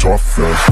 talk fast.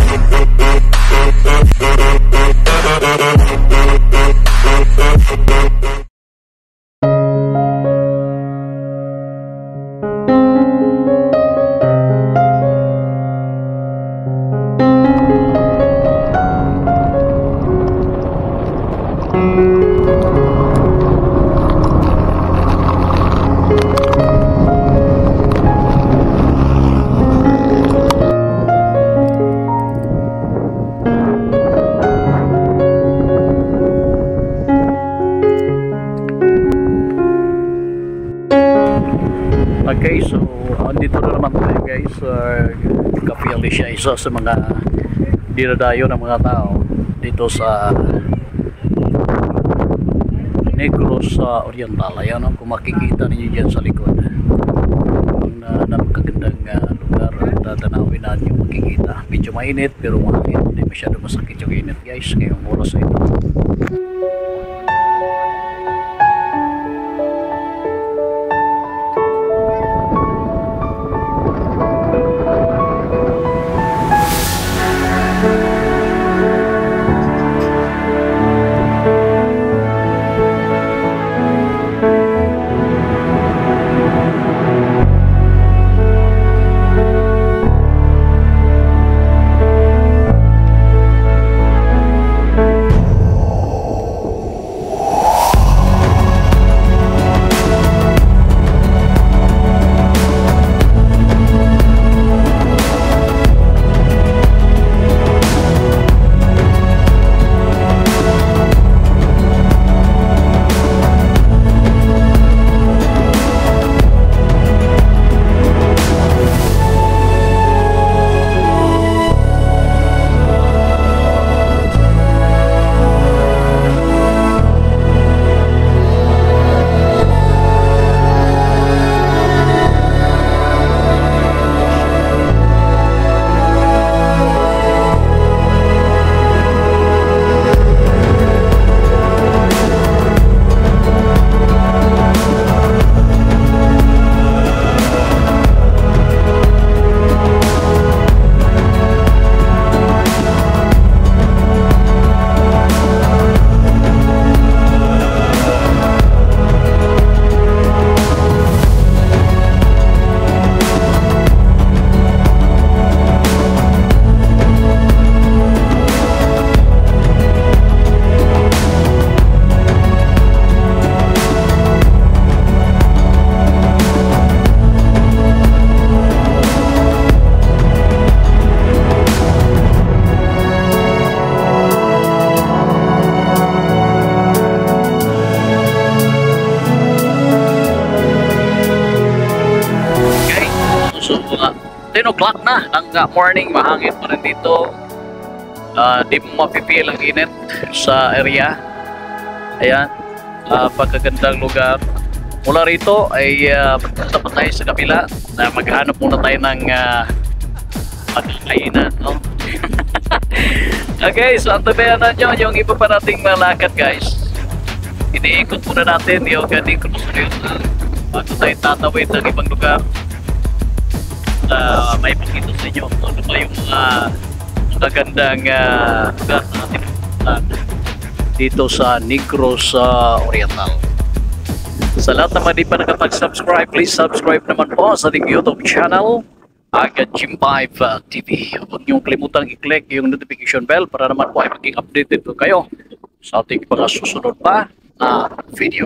Okay, so andito na naman tayo guys. Cafe Alicia, isa sa mga dinadayo ng mga tao dito sa Negros Oriental. Ayan, kung makikita ninyo dyan sa likod, ang napakagandang lugar at tanawin na nyo makikita. Medyo mainit pero hindi masyado masakit yung init guys ngayong oras na ito. So 10 o'clock na ng morning, mahangin pa rin dito. Di mo mapipil ang init sa area. Ayan, pagkagandang lugar. Mula rito ay punta pa tayo sa kabila na maghanap muna tayo ng pagkakainan, no? Okay, so antabayan na nyo yung iba pa nating malakad guys. Iniikot muna natin yung Ganing Cruz Oriental bago tayo tatawid ng ibang lugar. May pakita sa inyo kung ano ba yung magagandang lugar na ating pupuntahan dito sa Negros Oriental. Sa lahat naman di pa nakapag-subscribe, please subscribe naman po sa ating YouTube channel, Agad Jim5 TV. Huwag niyong kalimutang i-click yung notification bell para naman po ay maging updated po kayo sa ating mga susunod pa na video.